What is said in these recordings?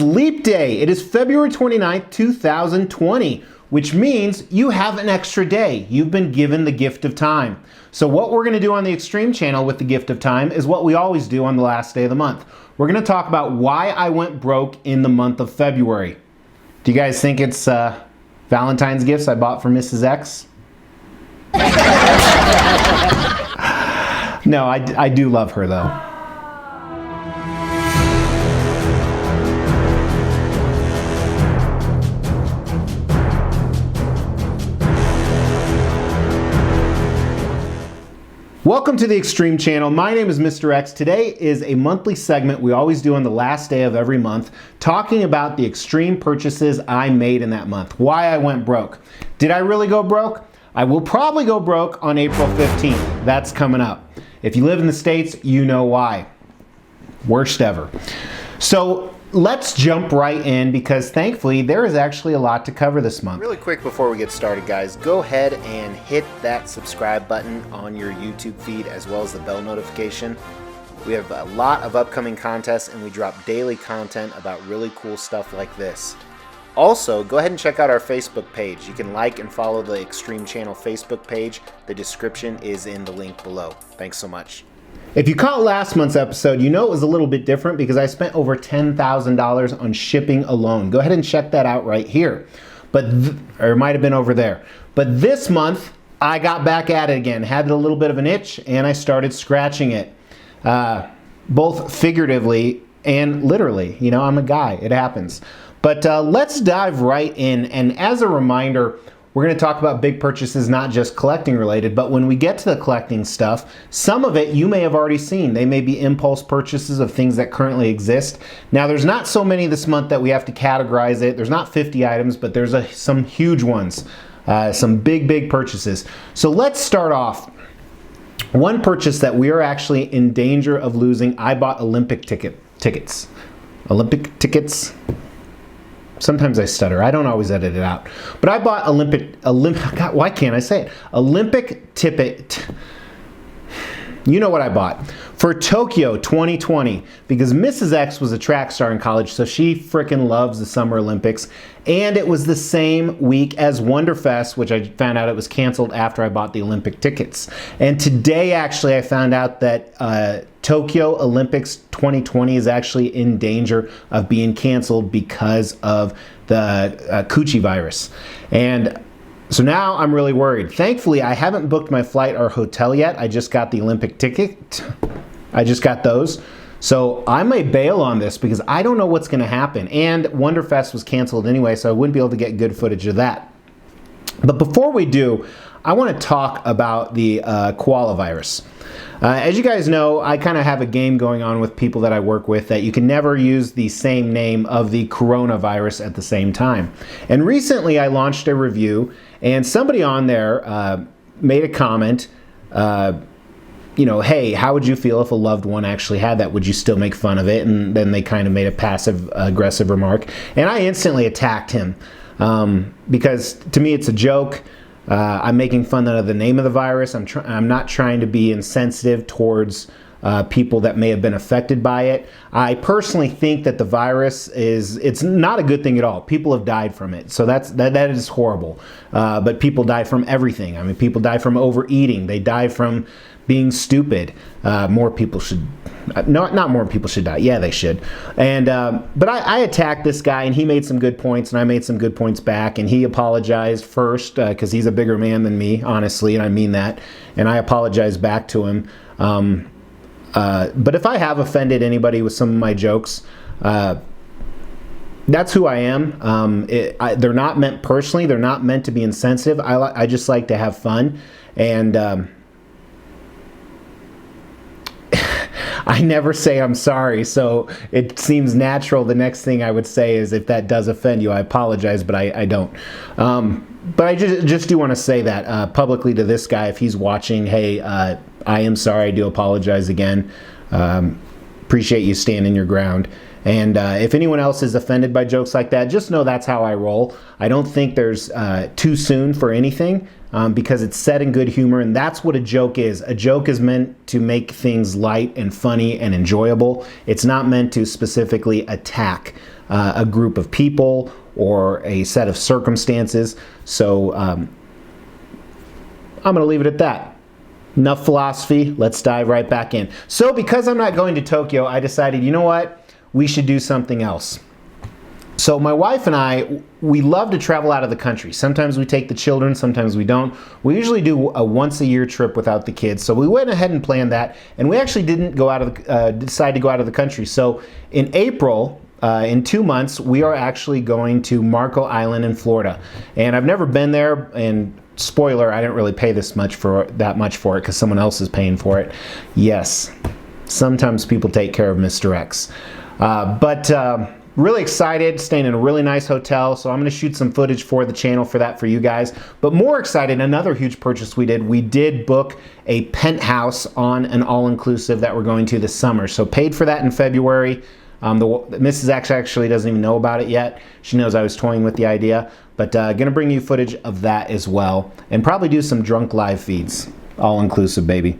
Leap Day. It is February 29th, 2020, which means you have an extra day. You've been given the gift of time. So what we're going to do on the Xtreme channel with the gift of time is what we always do on the last day of the month. We're going to talk about why I went broke in the month of February. Do you guys think it's Valentine's gifts I bought for Mrs. X? No, I do love her though. Welcome to the Xtreme channel. My name is Mr. X. Today is a monthly segment we always do on the last day of every month, talking about the extreme purchases I made in that month, why I went broke. Did I really go broke? I will probably go broke on April 15th. That's coming up. If you live in the States, you know why. Worst ever. So let's jump right in because thankfully there is actually a lot to cover this month. Really quick before we get started, guys, go ahead and hit that subscribe button on your YouTube feed as well as the bell notification. We have a lot of upcoming contests and we drop daily content about really cool stuff like this. Also, go ahead and check out our Facebook page. You can like and follow the Xtreme channel Facebook page. The description is in the link below. Thanks so much. If you caught last month's episode, you know it was a little bit different because I spent over $10,000 on shipping alone. Go ahead and check that out right here. Or it might have been over there. But this month, I got back at it again. Had a little bit of an itch and I started scratching it. Both figuratively and literally. You know, I'm a guy. It happens. But let's dive right in. And as a reminder, we're going to talk about big purchases, not just collecting related, but when we get to the collecting stuff, some of it you may have already seen. They may be impulse purchases of things that currently exist. Now, there's not so many this month that we have to categorize it. There's not 50 items, but there's some huge ones, some big purchases. So let's start off. One purchase that we are actually in danger of losing, I bought Olympic tickets. Olympic tickets. Sometimes I stutter. I don't always edit it out. But I bought God, why can't I say it? Olympic ticket. You know what I bought. For Tokyo 2020, because Mrs. X was a track star in college, so she frickin' loves the Summer Olympics. And it was the same week as Wonderfest, which I found out it was canceled after I bought the Olympic tickets. And today, actually, I found out that Tokyo Olympics 2020 is actually in danger of being canceled because of the Coochie virus. And so now I'm really worried. Thankfully, I haven't booked my flight or hotel yet. I just got the Olympic ticket. I just got those. So I may bail on this because I don't know what's going to happen. And Wonderfest was canceled anyway, so I wouldn't be able to get good footage of that. But before we do, I want to talk about the koala virus. As you guys know, I kind of have a game going on with people that I work with that you can never use the same name of the coronavirus at the same time. And recently I launched a review and somebody on there made a comment, you know, hey, how would you feel if a loved one actually had that? Would you still make fun of it? And then they kind of made a passive aggressive remark. And I instantly attacked him because to me it's a joke. I'm making fun of the name of the virus. I'm not trying to be insensitive towards people that may have been affected by it. I personally think that the virus it's not a good thing at all. People have died from it, so that is horrible. But people die from everything. I mean, people die from overeating. They die from being stupid. More people should. Not more people should die. Yeah, they should. And but I attacked this guy, and he made some good points, and I made some good points back. And he apologized first because he's a bigger man than me, honestly, and I mean that. And I apologized back to him. But if I have offended anybody with some of my jokes, that's who I am. They're not meant personally. They're not meant to be insensitive. I just like to have fun, and I never say I'm sorry, so it seems natural. The next thing I would say is if that does offend you, I apologize, but I don't. But I just do want to say that publicly to this guy, if he's watching, hey, I am sorry. I do apologize again. Appreciate you standing your ground. And if anyone else is offended by jokes like that, just know that's how I roll. I don't think there's too soon for anything because it's said in good humor, and that's what a joke is. A joke is meant to make things light and funny and enjoyable. It's not meant to specifically attack a group of people or a set of circumstances. So I'm going to leave it at that. Enough philosophy, let's dive right back in. So because I'm not going to Tokyo, I decided, you know what, we should do something else. So my wife and I, we love to travel out of the country. Sometimes we take the children, sometimes we don't. We usually do a once-a-year trip without the kids. So we went ahead and planned that, and we actually didn't go out of decide to go out of the country. So in April, in 2 months, we are actually going to Marco Island in Florida. And I've never been there, and spoiler, I didn't really pay that much for it because someone else is paying for it. Yes, sometimes people take care of Mr. X. Really excited, staying in a really nice hotel, so I'm going to shoot some footage for the channel for that for you guys. But more excited, another huge purchase we did book a penthouse on an all-inclusive that we're going to this summer. So paid for that in February. Mrs. X actually doesn't even know about it yet. She knows I was toying with the idea, but going to bring you footage of that as well, and probably do some drunk live feeds. All-inclusive, baby.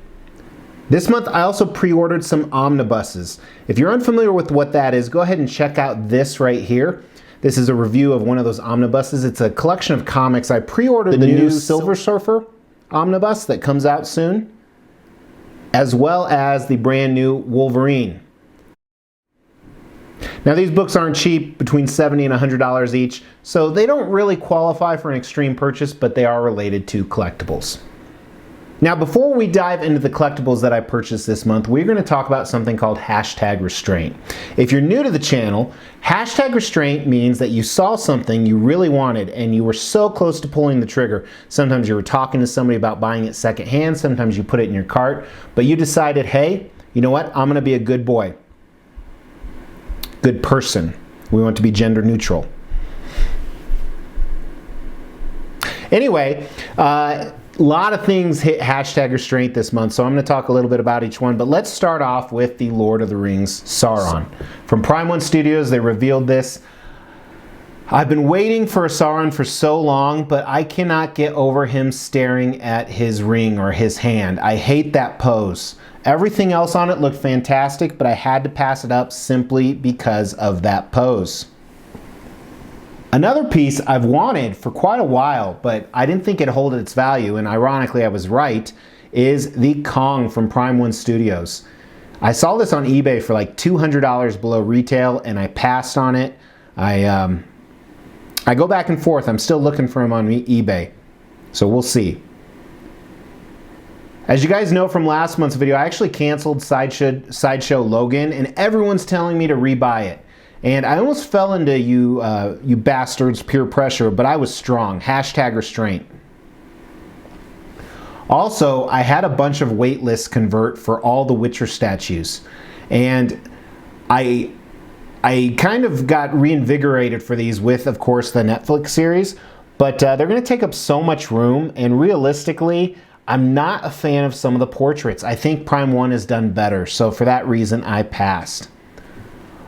This month, I also pre-ordered some omnibuses. If you're unfamiliar with what that is, go ahead and check out this right here. This is a review of one of those omnibuses. It's a collection of comics. I pre-ordered the new Silver Surfer omnibus that comes out soon, as well as the brand new Wolverine. Now these books aren't cheap, between $70 and $100 each, so they don't really qualify for an extreme purchase, but they are related to collectibles. Now before we dive into the collectibles that I purchased this month, we're going to talk about something called hashtag restraint. If you're new to the channel, hashtag restraint means that you saw something you really wanted and you were so close to pulling the trigger. Sometimes you were talking to somebody about buying it secondhand, sometimes you put it in your cart, but you decided, hey, you know what, I'm going to be a good boy. Good person. We want to be gender neutral. Anyway, a lot of things hit hashtag restraint this month, so I'm going to talk a little bit about each one, but let's start off with the Lord of the Rings Sauron. From Prime 1 Studios, they revealed this. I've been waiting for a Sauron for so long, but I cannot get over him staring at his ring or his hand. I hate that pose. Everything else on it looked fantastic, but I had to pass it up simply because of that pose. Another piece I've wanted for quite a while, but I didn't think it'd hold its value, and ironically I was right, is the Kong from Prime 1 Studios. I saw this on eBay for like $200 below retail, and I passed on it. I go back and forth. I'm still looking for him on eBay, so we'll see. As you guys know from last month's video, I actually canceled Sideshow Logan, and everyone's telling me to rebuy it. And I almost fell into you bastards peer pressure, but I was strong. Hashtag restraint. Also, I had a bunch of waitlist convert for all the Witcher statues, and I kind of got reinvigorated for these with, of course, the Netflix series, but they're going to take up so much room, and realistically, I'm not a fan of some of the portraits. I think Prime 1 has done better, so for that reason, I passed.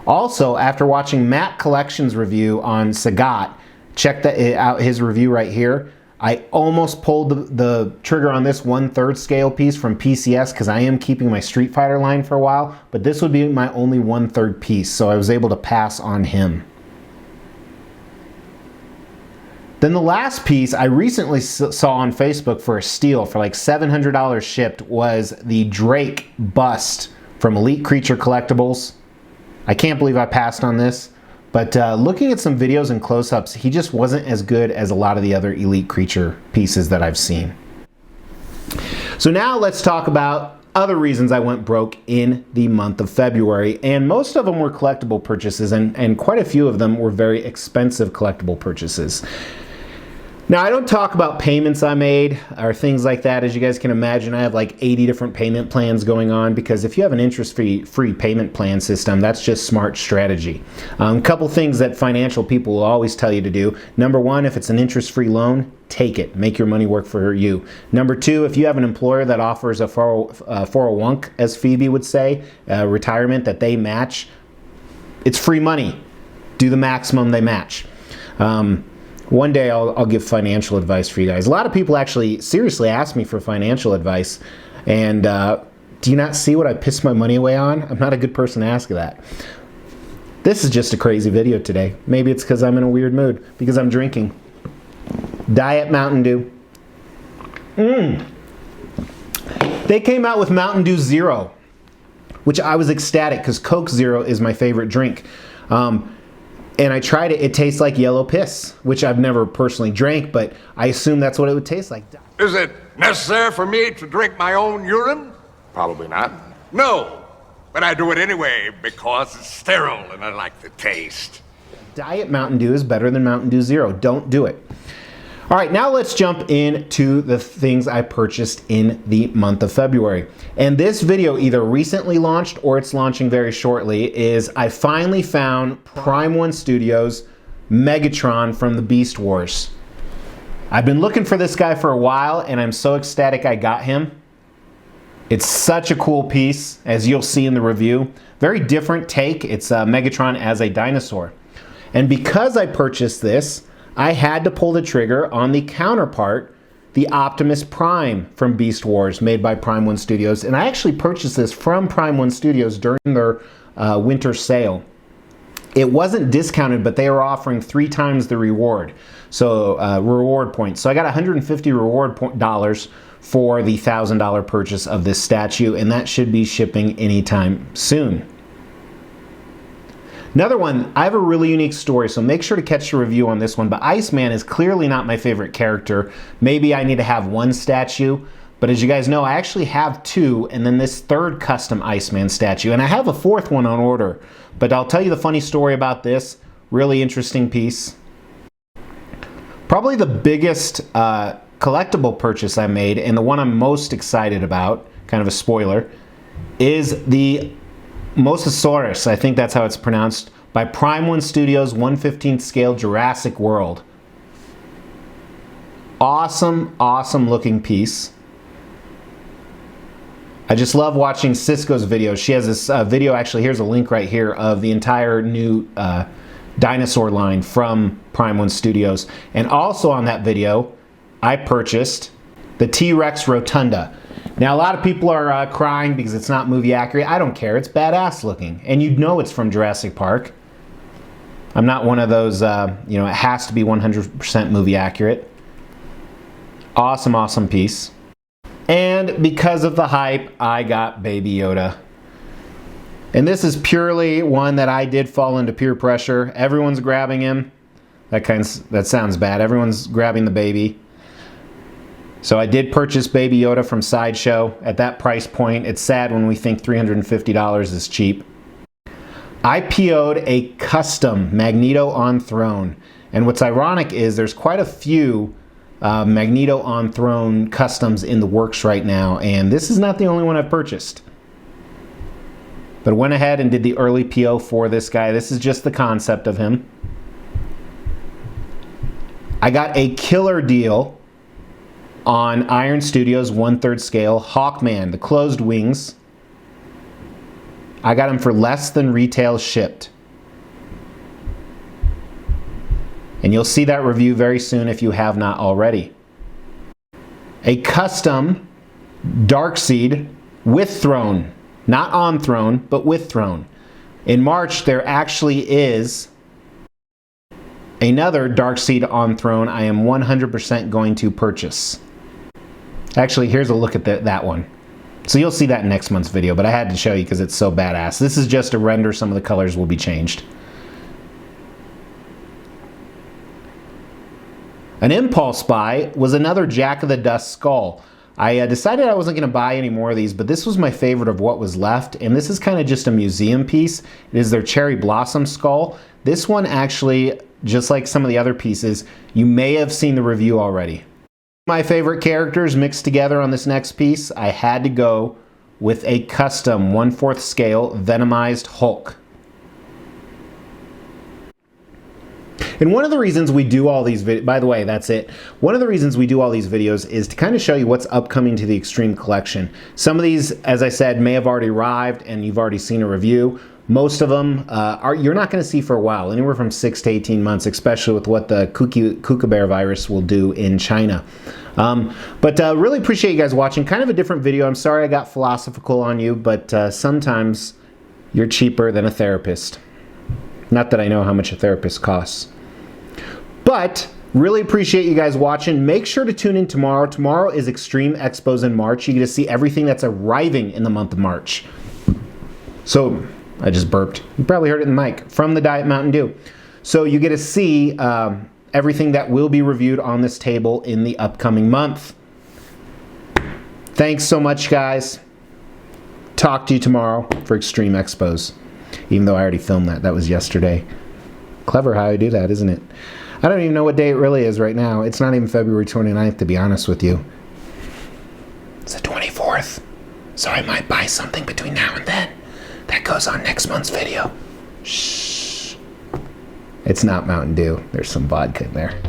Also, after watching Matt Collection's review on Sagat, check out his review right here. I almost pulled the trigger on this 1/3 scale piece from PCS because I am keeping my Street Fighter line for a while, but this would be my only 1/3 piece, so I was able to pass on him. Then the last piece I recently saw on Facebook for a steal for like $700 shipped was the Drake bust from Elite Creature Collectibles. I can't believe I passed on this, but looking at some videos and close-ups, he just wasn't as good as a lot of the other Elite Creature pieces that I've seen. So now let's talk about other reasons I went broke in the month of February, and most of them were collectible purchases, and quite a few of them were very expensive collectible purchases. Now, I don't talk about payments I made or things like that. As you guys can imagine, I have like 80 different payment plans going on because if you have an interest-free payment plan system, that's just smart strategy. A couple things that financial people will always tell you to do. Number one, if it's an interest-free loan, take it. Make your money work for you. Number two, if you have an employer that offers a 401, as Phoebe would say, retirement that they match, it's free money. Do the maximum they match. One day I'll give financial advice for you guys. A lot of people actually seriously ask me for financial advice, and do you not see what I piss my money away on? I'm not a good person to ask that. This is just a crazy video today. Maybe it's because I'm in a weird mood, because I'm drinking Diet Mountain Dew. They came out with Mountain Dew Zero, which I was ecstatic because Coke Zero is my favorite drink. And I tried it. It tastes like yellow piss, which I've never personally drank, but I assume that's what it would taste like. Is it necessary for me to drink my own urine? Probably not. No, but I do it anyway because it's sterile and I like the taste. Diet Mountain Dew is better than Mountain Dew Zero. Don't do it. All right, now let's jump into the things I purchased in the month of February. And this video either recently launched or it's launching very shortly is I finally found Prime 1 Studios Megatron from the Beast Wars. I've been looking for this guy for a while and I'm so ecstatic I got him. It's such a cool piece, as you'll see in the review. Very different take. It's Megatron as a dinosaur. And because I purchased this, I had to pull the trigger on the counterpart, the Optimus Prime from Beast Wars, made by Prime 1 Studios. And I actually purchased this from Prime 1 Studios during their winter sale. It wasn't discounted, but they were offering 3 times the reward. So reward points. So I got 150 reward dollars for the $1,000 purchase of this statue, and that should be shipping anytime soon. Another one, I have a really unique story, so make sure to catch the review on this one, but Iceman is clearly not my favorite character. Maybe I need to have 1 statue, but as you guys know, I actually have 2, and then this 3rd custom Iceman statue, and I have a 4th one on order, but I'll tell you the funny story about this. Really interesting piece. Probably the biggest collectible purchase I made, and the one I'm most excited about, kind of a spoiler, is the Mosasaurus, I think that's how it's pronounced, by Prime 1 Studios 1/15 scale Jurassic World. Awesome, awesome looking piece. I just love watching Cisco's videos. She has this video, actually, here's a link right here, of the entire new dinosaur line from Prime 1 Studios. And also on that video, I purchased the T-Rex Rotunda. Now, a lot of people are crying because it's not movie accurate. I don't care. It's badass looking. And you'd know it's from Jurassic Park. I'm not one of those, you know, it has to be 100% movie accurate. Awesome, awesome piece. And because of the hype, I got Baby Yoda. And this is purely one that I did fall into peer pressure. Everyone's grabbing him. That sounds bad. Everyone's grabbing the baby. So I did purchase Baby Yoda from Sideshow at that price point. It's sad when we think $350 is cheap. I PO'd a custom Magneto on Throne. And what's ironic is there's quite a few Magneto on Throne customs in the works right now. And this is not the only one I've purchased. But I went ahead and did the early PO for this guy. This is just the concept of him. I got a killer deal on Iron Studios 1/3 scale Hawkman, the closed wings. I got him for less than retail shipped. And you'll see that review very soon if you have not already. A custom Darkseid with Throne. Not on Throne, but with Throne. In March, there actually is another Darkseid on Throne I am 100% going to purchase. Actually, here's a look at that one. So you'll see that in next month's video, but I had to show you because it's so badass. This is just a render. Some of the colors will be changed. An impulse buy was another Jack of the Dust skull. I decided I wasn't going to buy any more of these, but this was my favorite of what was left, and this is kind of just a museum piece. It is their Cherry Blossom skull. This one actually, just like some of the other pieces, you may have seen the review already. My favorite characters mixed together on this next piece, I had to go with a custom 1/4 scale Venomized Hulk. And one of the reasons we do all these videos, by the way, that's it. One of the reasons we do all these videos is to kind of show you what's upcoming to the Xtreme collection. Some of these, as I said, may have already arrived and you've already seen a review. Most of them you're not going to see for a while, anywhere from 6 to 18 months, especially with what the kookaburra virus will do in China. But really appreciate you guys watching. Kind of a different video. I'm sorry I got philosophical on you, but sometimes you're cheaper than a therapist. Not that I know how much a therapist costs. But really appreciate you guys watching. Make sure to tune in tomorrow. Tomorrow is Xtreme Expos in March. You get to see everything that's arriving in the month of March. So, I just burped. You probably heard it in the mic. From the Diet Mountain Dew. So you get to see everything that will be reviewed on this table in the upcoming month. Thanks so much, guys. Talk to you tomorrow for Xtreme Expos. Even though I already filmed that. That was yesterday. Clever how I do that, isn't it? I don't even know what day it really is right now. It's not even February 29th, to be honest with you. It's the 24th. So I might buy something between now and then. That goes on next month's video. Shh. It's not Mountain Dew. There's some vodka in there.